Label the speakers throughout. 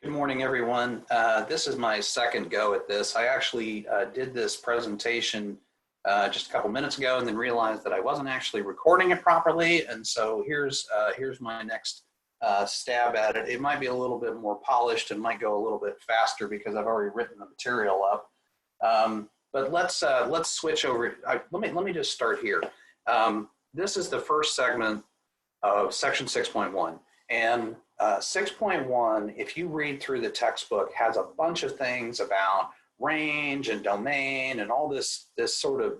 Speaker 1: Good morning, everyone. This is my second go at this. I actually did this presentation just a couple minutes ago and then realized that I wasn't actually recording it properly. And so here's my next stab at it. It might be a little bit more polished and might go a little bit faster because I've already written the material up. But let's switch over. Let me just start here. This is the first segment of section 6.1. And 6.1, if you read through the textbook, has a bunch of things about range and domain and all this sort of,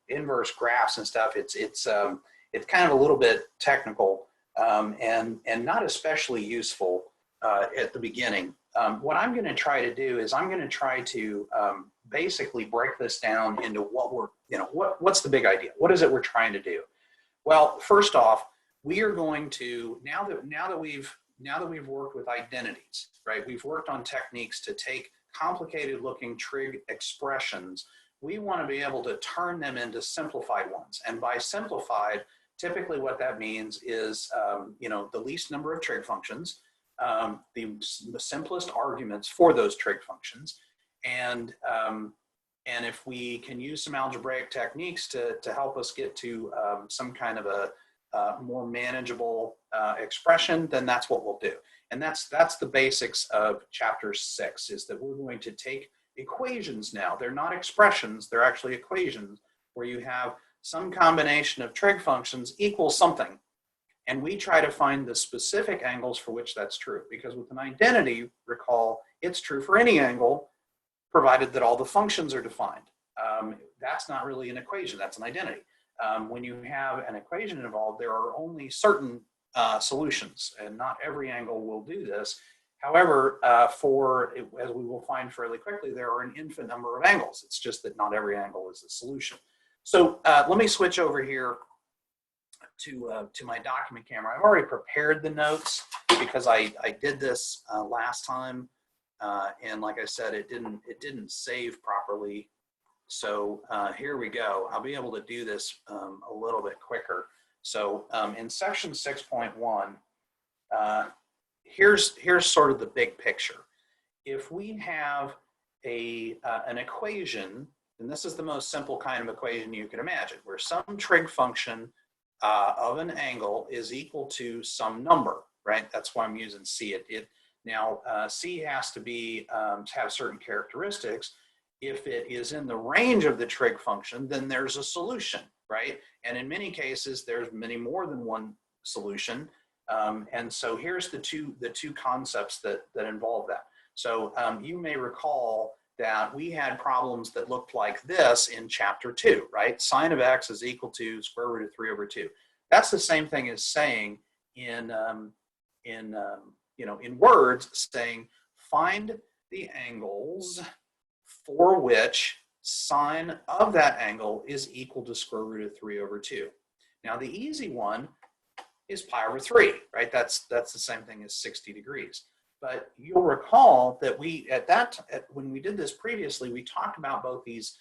Speaker 1: inverse graphs and stuff. It's kind of a little bit technical and not especially useful at the beginning. What I'm going to try to do is I'm going to try to basically break this down into what's the big idea? What is it we're trying to do? Well, first off, we are going to, now that we've worked with identities, right? We've worked on techniques to take complicated looking trig expressions. We want to be able to turn them into simplified ones. And by simplified, typically what that means is, the least number of trig functions, the simplest arguments for those trig functions. And if we can use some algebraic techniques to help us get to some kind of a more manageable expression, then that's what we'll do. And that's the basics of chapter 6, is that we're going to take equations now. They're not expressions, they're actually equations where you have some combination of trig functions equal something. And we try to find the specific angles for which that's true. Because with an identity, recall, it's true for any angle, provided that all the functions are defined. That's not really an equation, that's an identity. When you have an equation involved, there are only certain solutions, and not every angle will do this. However, as we will find fairly quickly, there are an infinite number of angles. It's just that not every angle is a solution. So let me switch over here to my document camera. I've already prepared the notes because I did this last time, and like I said, it didn't save properly. So here we go. I'll be able to do this a little bit quicker. So in section 6.1, here's sort of the big picture. If we have an equation, and this is the most simple kind of equation you can imagine, where some trig function of an angle is equal to some number, right? That's why I'm using C. Now, C has to have certain characteristics. If it is in the range of the trig function, then there's a solution, right? And in many cases, there's many more than one solution. And so here's the two concepts that involve that. So you may recall that we had problems that looked like this in chapter 2, right? Sine of x is equal to square root of 3 over 2. That's the same thing as saying in words, saying find the angles for which sine of that angle is equal to square root of 3 over 2. Now the easy one is pi over 3, right? That's the same thing as 60 degrees. But you'll recall that when we did this previously, we talked about both these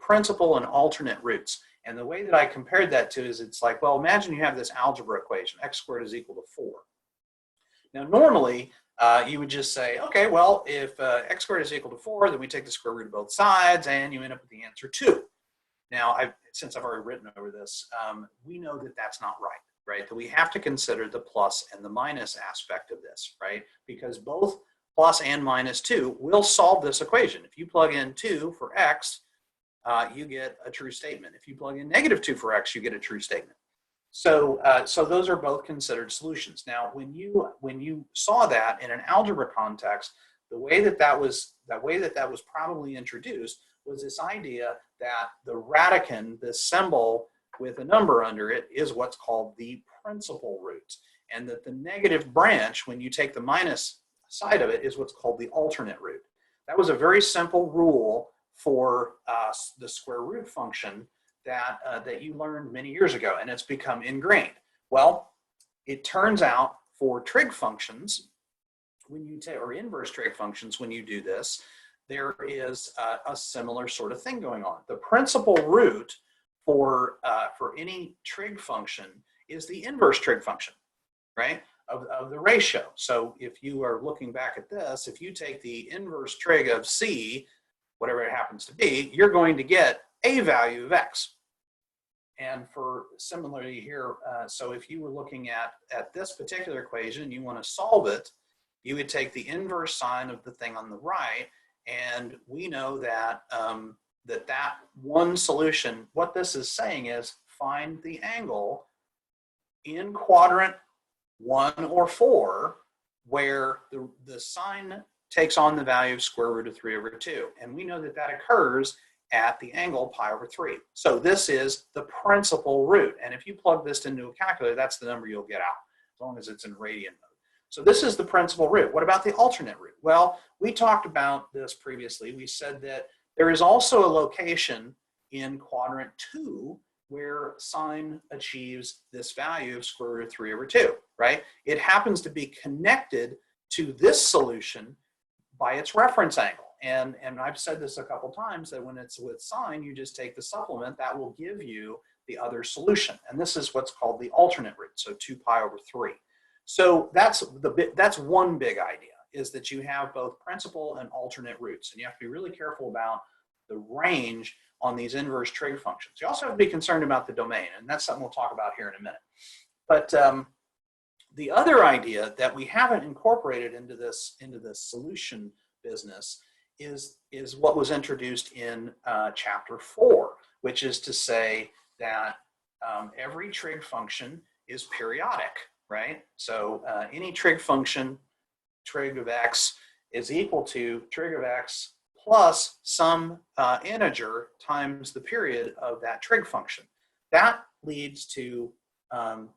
Speaker 1: principal and alternate roots. And the way that I compared that to is it's like, well, imagine you have this algebra equation, x squared is equal to 4. Now normally, you would just say, okay, well, if x squared is equal to 4, then we take the square root of both sides, and you end up with the answer 2. Now, since I've already written over this, we know that that's not right? That we have to consider the plus and the minus aspect of this, right? Because both plus and minus 2 will solve this equation. If you plug in 2 for x, you get a true statement. If you plug in negative 2 for x, you get a true statement. So those are both considered solutions. Now, when you saw that in an algebra context, the way that was probably introduced was this idea that the radicand, this symbol with a number under it, is what's called the principal root, and that the negative branch, when you take the minus side of it, is what's called the alternate root. That was a very simple rule for the square root function that you learned many years ago, and it's become ingrained. Well, it turns out for trig functions, when you take, or inverse trig functions, when you do this, there is a similar sort of thing going on. The principal root for any trig function is the inverse trig function, right? of the ratio. So if you are looking back at this, if you take the inverse trig of C, whatever it happens to be, you're going to get a value of x. And for similarly here, so if you were looking at this particular equation, you want to solve it, you would take the inverse sine of the thing on the right, and we know that that one solution, what this is saying is find the angle in quadrant 1 or 4 where the sine takes on the value of square root of 3 over 2. And we know that that occurs at the angle pi over 3. So this is the principal root. And if you plug this into a calculator, that's the number you'll get out, as long as it's in radian mode. So this is the principal root. What about the alternate root? Well, we talked about this previously. We said that there is also a location in quadrant 2 where sine achieves this value of square root of 3 over 2, right? It happens to be connected to this solution by its reference angle. And I've said this a couple times, that when it's with sine, you just take the supplement, that will give you the other solution. And this is what's called the alternate root, so 2 pi over 3. So that's one big idea, is that you have both principal and alternate roots. And you have to be really careful about the range on these inverse trig functions. You also have to be concerned about the domain, and that's something we'll talk about here in a minute. But the other idea that we haven't incorporated into this solution business is what was introduced in chapter 4, which is to say that every trig function is periodic, right? So any trig function, trig of x, is equal to trig of x plus some integer times the period of that trig function. That leads to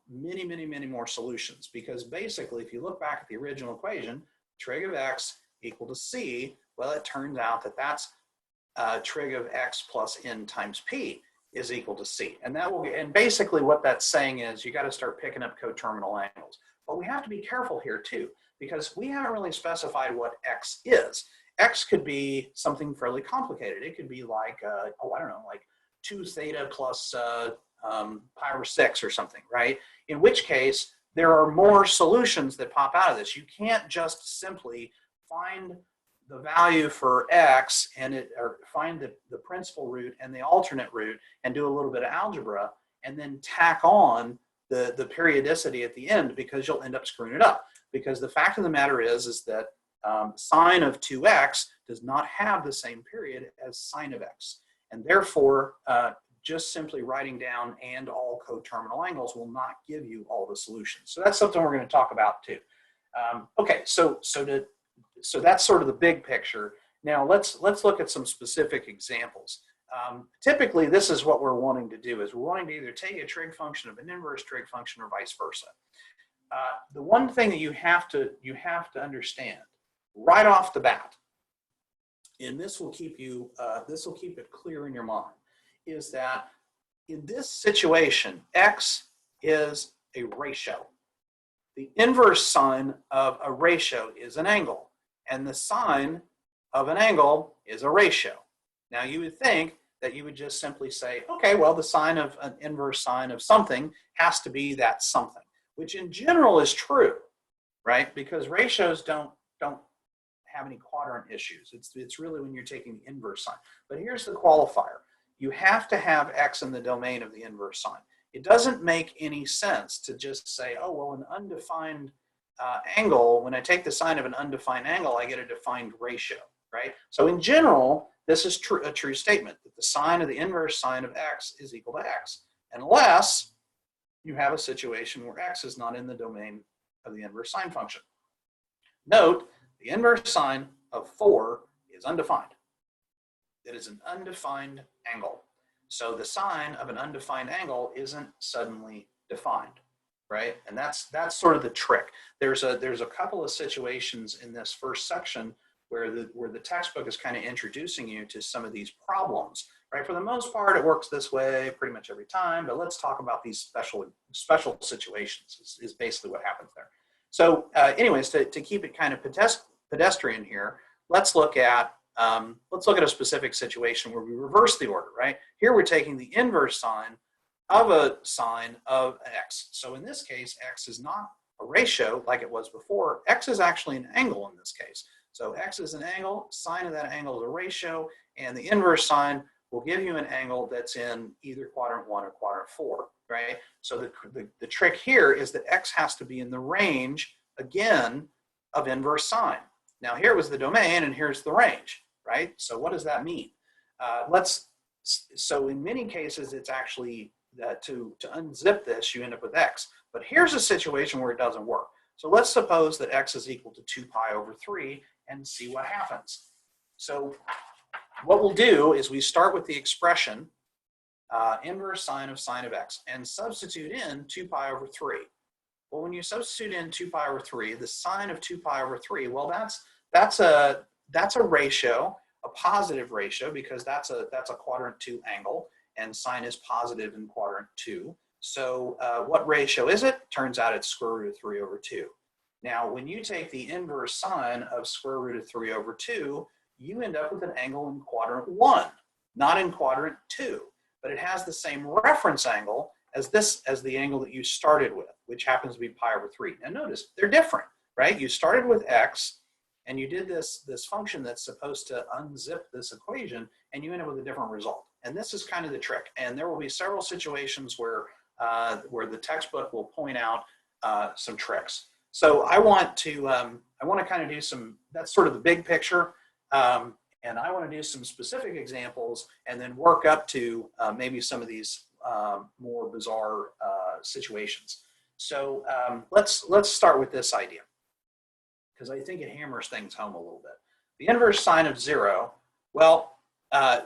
Speaker 1: many, many, many more solutions, because basically, if you look back at the original equation, trig of x equal to c, well, it turns out that that's trig of x plus n times p is equal to c. And that will, and basically what that's saying is you got to start picking up coterminal angles. But we have to be careful here too, because we haven't really specified what x is. X could be something fairly complicated. It could be like, oh, I don't know, like 2 theta plus pi over 6 or something, right? In which case, there are more solutions that pop out of this. You can't just simply find the value for x or find the principal root and the alternate root and do a little bit of algebra and then tack on the periodicity at the end, because you'll end up screwing it up. Because the fact of the matter is that sine of 2x does not have the same period as sine of x. And therefore, just simply writing down and all coterminal angles will not give you all the solutions. So that's something we're going to talk about too. Okay, so that's sort of the big picture. Now let's look at some specific examples. Typically, this is what we're wanting to do, is we're wanting to either take a trig function of an inverse trig function or vice versa. The one thing that you have to understand right off the bat, and this will keep it clear in your mind, is that in this situation, x is a ratio. The inverse sine of a ratio is an angle, and the sine of an angle is a ratio. Now you would think that you would just simply say, okay, well, the sine of an inverse sine of something has to be that something, which in general is true, right? Because ratios don't have any quadrant issues. It's really when you're taking the inverse sine. But here's the qualifier. You have to have x in the domain of the inverse sine. It doesn't make any sense to just say, oh, well, an undefined angle, when I take the sine of an undefined angle, I get a defined ratio, right? So in general, this is a true statement, that the sine of the inverse sine of x is equal to x, unless you have a situation where x is not in the domain of the inverse sine function. Note, the inverse sine of 4 is undefined. It is an undefined angle. So the sine of an undefined angle isn't suddenly defined, right? And that's sort of the trick. There's a couple of situations in this first section where the textbook is kind of introducing you to some of these problems, right? For the most part, it works this way pretty much every time, but let's talk about these special situations is basically what happens there. So anyways, to keep it kind of pedestrian here, let's look at a specific situation where we reverse the order, right? Here we're taking the inverse sine of a sine of x. So in this case, x is not a ratio like it was before, x is actually an angle in this case. So x is an angle, sine of that angle is a ratio, and the inverse sine will give you an angle that's in either quadrant 1 or quadrant 4, right? So the trick here is that x has to be in the range, again, of inverse sine. Now here was the domain and here's the range, right? So what does that mean? So in many cases, it's actually to unzip this, you end up with x. But here's a situation where it doesn't work. So let's suppose that x is equal to 2 pi over 3 and see what happens. So what we'll do is we start with the expression inverse sine of x and substitute in 2 pi over 3. Well, when you substitute in 2 pi over 3, the sine of 2 pi over 3, well, that's a ratio, a positive ratio, because that's a quadrant 2 angle, and sine is positive in quadrant 2. So what ratio is it? Turns out it's square root of 3 over 2. Now, when you take the inverse sine of square root of 3 over 2, you end up with an angle in quadrant 1, not in quadrant 2. But it has the same reference angle as the angle that you started with, which happens to be pi over 3. Now notice, they're different, right? You started with x, and you did this function that's supposed to unzip this equation, and you end up with a different result. And this is kind of the trick. And there will be several situations where the textbook will point out some tricks. So I want to kind of do some, that's sort of the big picture. And I want to do some specific examples and then work up to maybe some of these more bizarre situations. So let's start with this idea, because I think it hammers things home a little bit. The inverse sine of 0, well,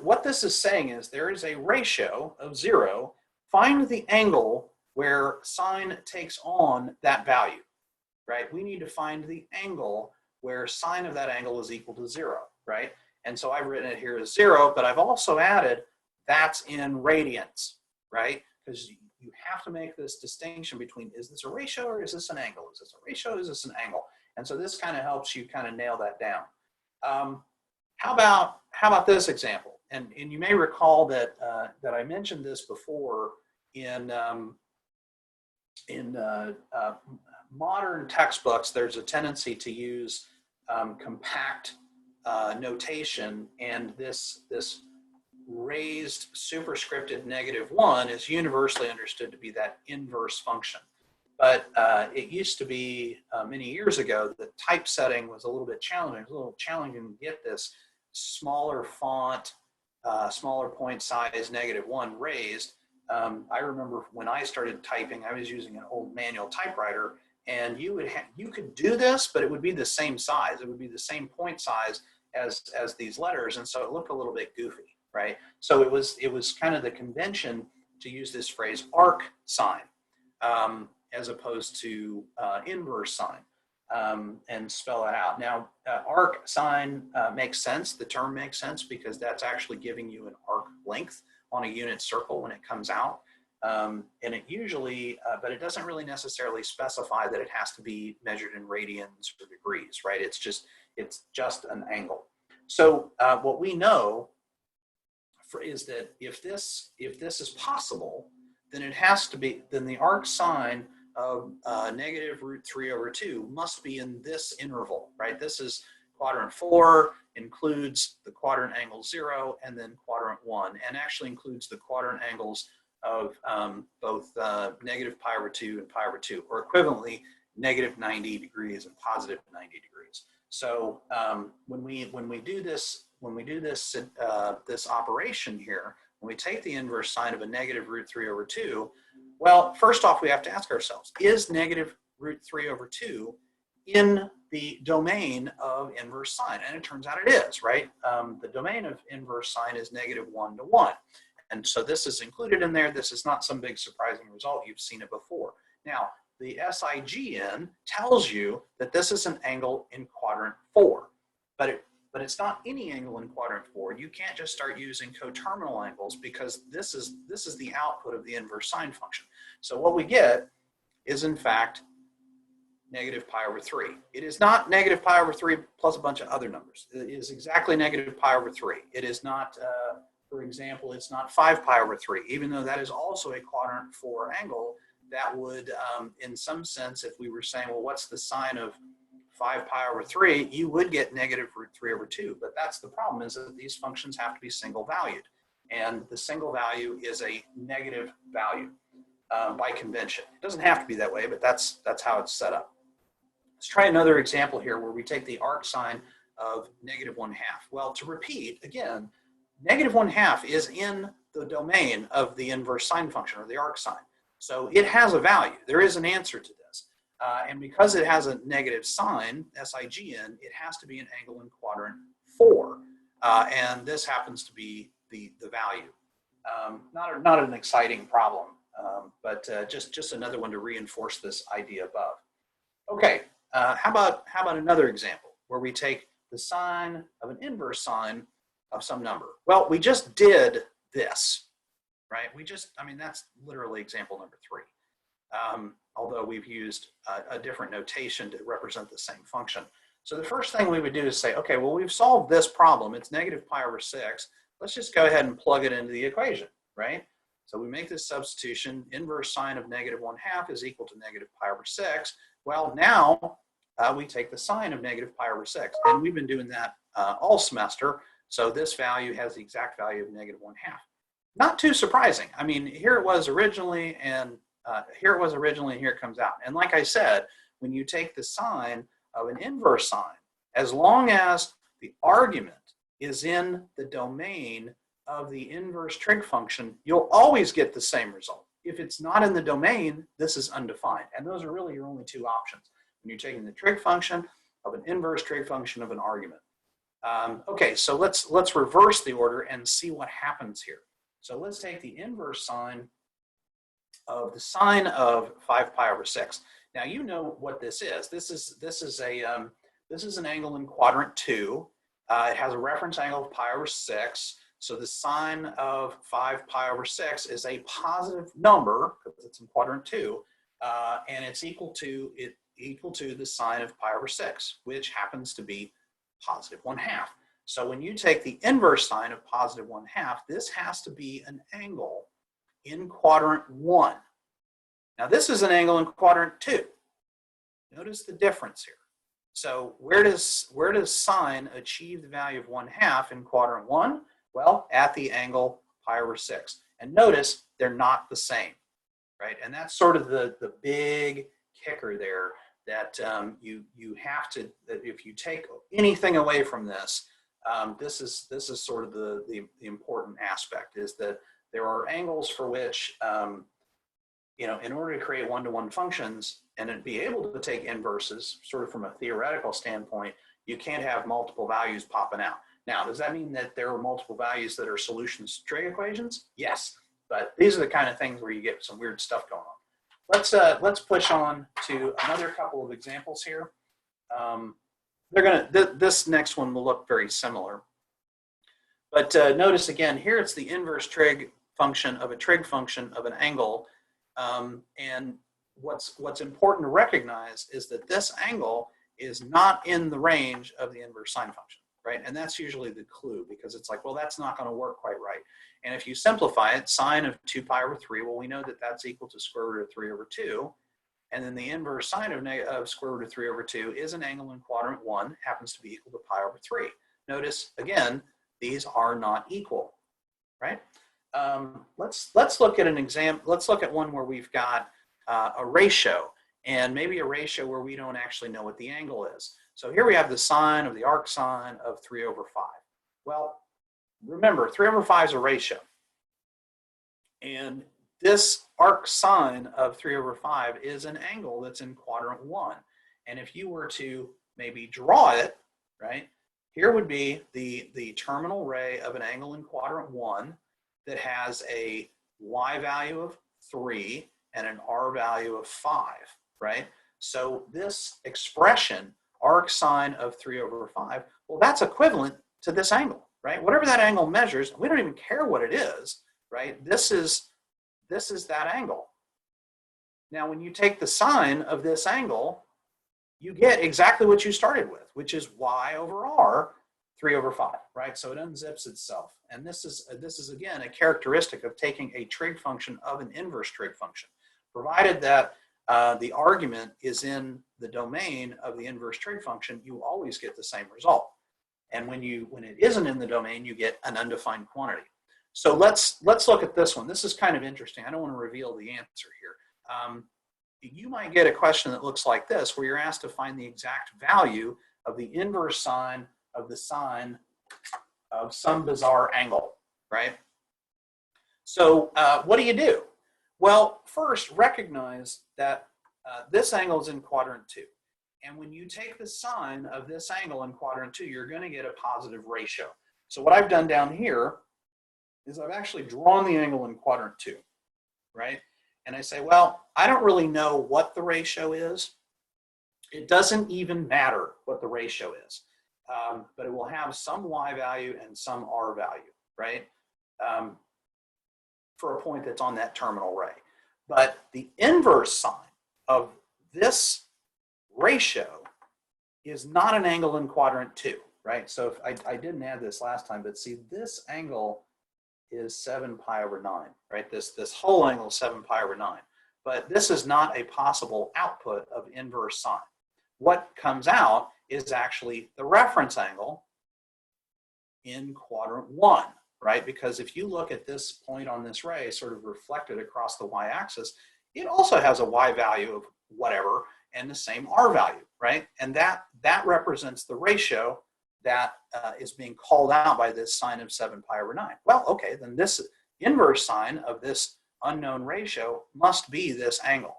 Speaker 1: what this is saying is there is a ratio of 0. Find the angle where sine takes on that value, right? We need to find the angle where sine of that angle is equal to 0, right? And so I've written it here as 0, but I've also added that's in radians, right? Because you have to make this distinction between, is this a ratio or is this an angle? Is this a ratio? Is this an angle? And so this kind of helps you kind of nail that down. How about this example? And you may recall that that I mentioned this before in modern textbooks. There's a tendency to use compact notation, and this raised superscripted -1 is universally understood to be that inverse function. But it used to be many years ago that typesetting was a little bit challenging. It was a little challenging to get this smaller font, smaller point size -1 raised. I remember when I started typing, I was using an old manual typewriter, and you could do this, but it would be the same size. It would be the same point size as these letters, and so it looked a little bit goofy, right? So it was kind of the convention to use this phrase arc sine as opposed to inverse sine, and spell it out. Now, arc sine makes sense. The term makes sense because that's actually giving you an arc length on a unit circle when it comes out. And it usually, but it doesn't really necessarily specify that it has to be measured in radians or degrees, right? It's just an angle. So what we know is that if this is possible, then it has to be, then the arc sine of -√3/2 must be in this interval, right? This is quadrant 4, includes the quadrant angle 0, and then quadrant 1, and actually includes the quadrant angles of both -π/2 and π/2, or equivalently -90 degrees and +90 degrees. So when we do this this operation here, when we take the inverse sine of a -√3/2, well, first off, we have to ask ourselves, is -√3/2 in the domain of inverse sine? And it turns out it is, right? The domain of inverse sine is -1 to 1. And so this is included in there. This is not some big surprising result. You've seen it before. Now, the SIGN tells you that this is an angle in quadrant 4, but it's not any angle in quadrant 4. You can't just start using coterminal angles because this is the output of the inverse sine function. So what we get is, in fact, -π/3. It is not -π/3 plus a bunch of other numbers. It is exactly -π/3. It is not, for example, it's not 5π/3, even though that is also a quadrant 4 angle, that would, in some sense, if we were saying, well, what's the sine of 5 pi over 3, you would get negative root 3 over 2. But that's the problem, is that these functions have to be single valued. And the single value is a negative value by convention. It doesn't have to be that way, but that's how it's set up. Let's try another example here where we take the arc sine of negative 1/2. Well, to repeat, again, negative 1/2 is in the domain of the inverse sine function, or the arc sine. So it has a value. There is an answer to this. And because it has a negative sign, SIGN, it has to be an angle in quadrant 4. And this happens to be the value. Not an exciting problem, but just another one to reinforce this idea above. Okay, how about another example where we take the sine of an inverse sine of some number? Well, we just did this, right? That's literally example number 3. Although we've used a different notation to represent the same function. So the first thing we would do is say, okay, well, we've solved this problem. It's negative pi over 6. Let's just go ahead and plug it into the equation, right? So we make this substitution. Inverse sine of negative 1/2 is equal to negative pi over 6. Well, now we take the sine of negative pi over 6. And we've been doing that all semester. So this value has the exact value of negative 1/2. Not too surprising. I mean, here it was originally, and here it comes out. And like I said, when you take the sine of an inverse sine, as long as the argument is in the domain of the inverse trig function, you'll always get the same result. If it's not in the domain, this is undefined. And those are really your only two options when you're taking the trig function of an inverse trig function of an argument. Okay, so let's reverse the order and see what happens here. So let's take the inverse sine of the sine of 5 pi over 6. Now you know what this is. This is an angle in quadrant 2. It has a reference angle of pi over 6. So the sine of 5 pi over 6 is a positive number because it's in quadrant 2, and it's equal to the sine of pi over 6, which happens to be positive 1/2. So when you take the inverse sine of positive 1/2, this has to be an angle in quadrant 1. Now this is an angle in quadrant 2. Notice the difference here. So where does sine achieve the value of 1/2 in quadrant 1? Well, at the angle pi over 6. And notice they're not the same, right? And that's sort of the big kicker there, that you have to, that if you take anything away from this, this is sort of the important aspect, is that there are angles for which, in order to create one-to-one functions and be able to take inverses, sort of from a theoretical standpoint, you can't have multiple values popping out. Now, does that mean that there are multiple values that are solutions to trig equations? Yes, but these are the kind of things where you get some weird stuff going on. Let's push on to another couple of examples here. This next one will look very similar. But notice again, here it's the inverse trig function of a trig function of an angle. And what's important to recognize is that this angle is not in the range of the inverse sine function, right? And that's usually the clue, because it's like, well, that's not going to work quite right. And if you simplify it, sine of 2 pi over 3, well, we know that that's equal to square root of 3 over 2. And then the inverse sine of square root of 3 over 2 is an angle in quadrant 1, happens to be equal to pi over 3. Notice, again, these are not equal, right? Let's look at an example. Let's look at one where we've got a ratio, and maybe a ratio where we don't actually know what the angle is. So here we have the sine of the arc sine of 3 over 5. Well, remember, 3 over 5 is a ratio. And this arc sine of 3 over 5 is an angle that's in quadrant 1. And if you were to maybe draw it, right, here would be the terminal ray of an angle in quadrant 1 that has a y value of 3 and an r value of 5, right? So this expression, arc sine of 3 over 5, well, that's equivalent to this angle, right? Whatever that angle measures, we don't even care what it is, right? This is that angle. Now, when you take the sine of this angle, you get exactly what you started with, which is y over r, 3 over 5, right? So it unzips itself. And this is again, a characteristic of taking a trig function of an inverse trig function. Provided that the argument is in the domain of the inverse trig function, you always get the same result. And when it isn't in the domain, you get an undefined quantity. So let's look at this one. This is kind of interesting. I don't want to reveal the answer here. You might get a question that looks like this, where you're asked to find the exact value of the inverse sine of the sine of some bizarre angle, right? So what do? Well, first recognize that this angle is in quadrant 2. And when you take the sine of this angle in quadrant 2, you're going to get a positive ratio. So what I've done down here is I've actually drawn the angle in quadrant 2, right? And I say, well, I don't really know what the ratio is. It doesn't even matter what the ratio is, but it will have some y value and some r value, right? For a point that's on that terminal ray. But the inverse sine of this ratio is not an angle in quadrant 2, right? So if I didn't add this last time, but see, this angle is 7 pi over 9, right? This whole angle is 7 pi over 9. But this is not a possible output of inverse sine. What comes out is actually the reference angle in quadrant 1, right? Because if you look at this point on this ray sort of reflected across the y-axis, it also has a y value of whatever and the same r value, right? And that represents the ratio that is being called out by this sine of 7 pi over 9. Well, okay, then this inverse sine of this unknown ratio must be this angle.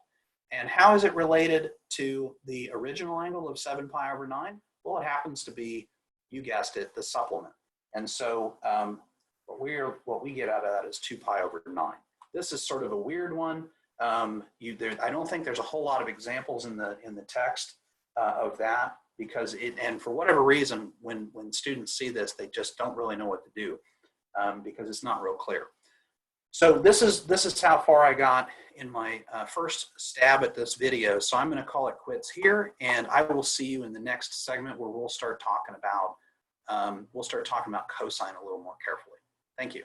Speaker 1: And how is it related to the original angle of 7 pi over 9? Well, it happens to be, you guessed it, the supplement. And so what we get out of that is 2 pi over 9. This is sort of a weird one. I don't think there's a whole lot of examples in the text of that, because and for whatever reason, when students see this, they just don't really know what to do because it's not real clear. So this is how far I got in my first stab at this video. So I'm going to call it quits here, and I will see you in the next segment where we'll start talking about cosine a little more carefully. Thank you.